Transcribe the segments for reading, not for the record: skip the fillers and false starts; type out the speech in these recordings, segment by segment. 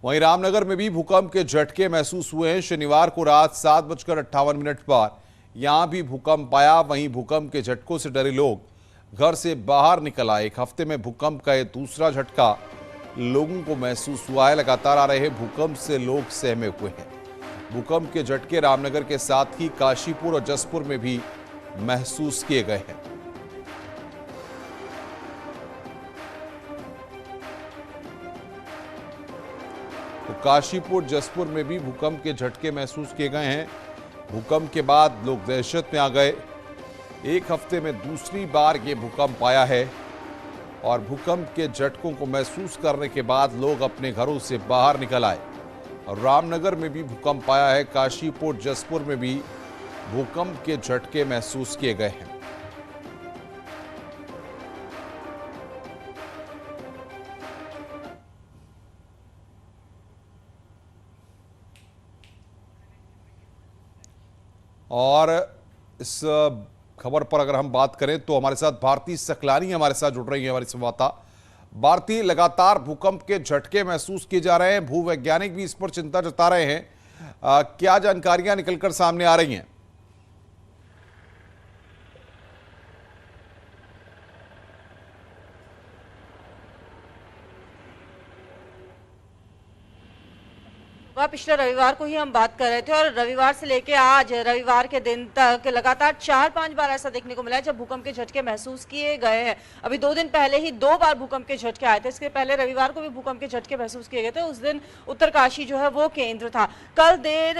वहीं रामनगर में भी भूकंप के झटके महसूस हुए हैं। शनिवार को रात 7:58 पर यहां भी भूकंप आया। वहीं भूकंप के झटकों से डरे लोग घर से बाहर निकल आए। एक हफ्ते में भूकंप का यह दूसरा झटका लोगों को महसूस हुआ है। लगातार आ रहे भूकंप से लोग सहमे हुए हैं। भूकंप के झटके रामनगर के साथ ही काशीपुर और जसपुर में भी महसूस किए गए हैं। तो काशीपुर जसपुर में भी भूकंप के झटके महसूस किए गए हैं। भूकंप के बाद लोग दहशत में आ गए। एक हफ्ते में दूसरी बार ये भूकंप आया है और भूकंप के झटकों को महसूस करने के बाद लोग अपने घरों से बाहर निकल आए। और रामनगर में भी भूकंप आया है। काशीपुर जसपुर में भी भूकंप के झटके महसूस किए गए हैं। और इस खबर पर अगर हम बात करें तो हमारे साथ भारती सकलानी हमारे साथ जुड़ रही है, हमारी संवाददाता। भारती, लगातार भूकंप के झटके महसूस किए जा रहे हैं। भूवैज्ञानिक भी इस पर चिंता जता रहे हैं। क्या जानकारियां निकलकर सामने आ रही हैं? पिछले रविवार को ही हम बात कर रहे थे और रविवार से लेके आज रविवार के दिन तक लगातार 4-5 बार ऐसा देखने को मिला है जब भूकंप के झटके महसूस किए गए हैं। अभी 2 दिन पहले ही 2 बार भूकंप के झटके आए थे। इसके पहले रविवार को भी भूकंप के झटके महसूस किए गए थे। उस दिन उत्तरकाशी जो है वो केंद्र था। कल देर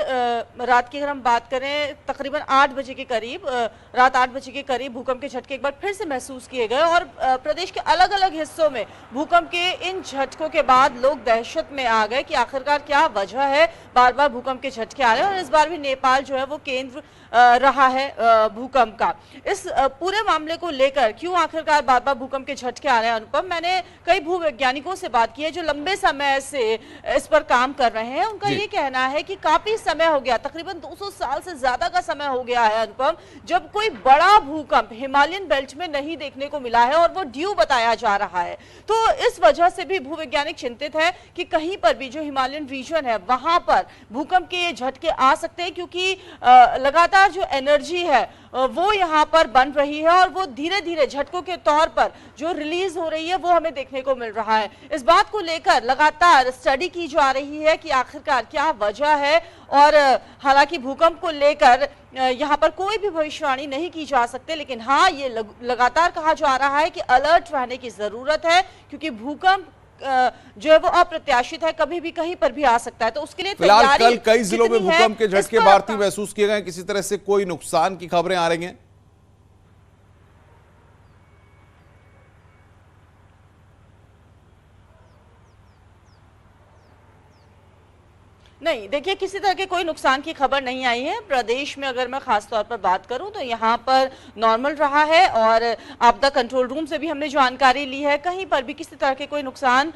रात की अगर हम बात करें, तकरीबन 8 बजे के करीब, रात 8 बजे के करीब भूकंप के झटके एक बार फिर से महसूस किए गए और प्रदेश के अलग अलग हिस्सों में भूकंप के इन झटकों के बाद लोग दहशत में आ गए कि आखिरकार क्या वजह है बार बार भूकंप के झटके आ रहे हैं। और इस बार भी नेपाल जो है वो केंद्र रहा है भूकंप का। इस पूरे मामले को लेकर क्यों आखिरकार बार बार भूकंप के झटके आ रहे हैं, अनुपम, मैंने कई भूवैज्ञानिकों से बात की है जो लंबे समय से इस पर काम कर रहे हैं। उनका ये कहना है कि काफी समय हो गया, तकरीबन 200 साल से ज्यादा का समय हो गया है, अनुपम, जब कोई बड़ा भूकंप हिमालयन बेल्ट में नहीं देखने को मिला है और वो ड्यू बताया जा रहा है। तो इस वजह से भी भूवैज्ञानिक चिंतित है कि कहीं पर भी जो हिमालयन रीजन है वहां पर भूकंप के झटके आ सकते हैं, क्योंकि लगातार जो एनर्जी है वो यहाँ पर बन रही है और वो धीरे धीरे झटकों के तौर पर जो रिलीज हो रही है वो हमें देखने को मिल रहा है। इस बात को लेकर लगातार स्टडी की जा रही है कि आखिरकार क्या वजह है। और हालांकि भूकंप को लेकर यहाँ पर कोई भी भविष्यवाणी नहीं की जा सकती, लेकिन हाँ, ये लगातार कहा जा रहा है कि अलर्ट रहने की जरूरत है, क्योंकि भूकंप जो है वो अप्रत्याशित है, कभी भी कहीं पर भी आ सकता है। तो उसके लिए फिलहाल कल कई जिलों में भूकंप के झटके भारती महसूस किए गए। किसी तरह से कोई नुकसान की खबरें आ रही हैं? नहीं, देखिए, किसी तरह के कोई नुकसान की खबर नहीं आई है। प्रदेश में अगर मैं खास तौर पर बात करूं तो यहाँ पर नॉर्मल रहा है और आपदा कंट्रोल रूम से भी हमने जानकारी ली है, कहीं पर भी किसी तरह के कोई नुकसान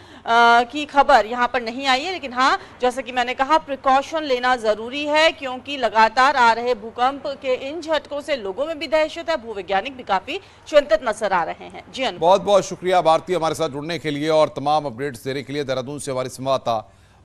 की खबर यहाँ पर नहीं आई है। लेकिन हाँ, जैसा कि मैंने कहा, प्रिकॉशन लेना जरूरी है, क्योंकि लगातार आ रहे भूकंप के इन झटकों से लोगों में भी दहशत है। भूवैज्ञानिक भी काफी चिंतित नजर आ रहे हैं। जी, बहुत बहुत शुक्रिया भारती हमारे साथ जुड़ने के लिए और तमाम अपडेट्स देने के लिए। देहरादून से हमारी संवाददाता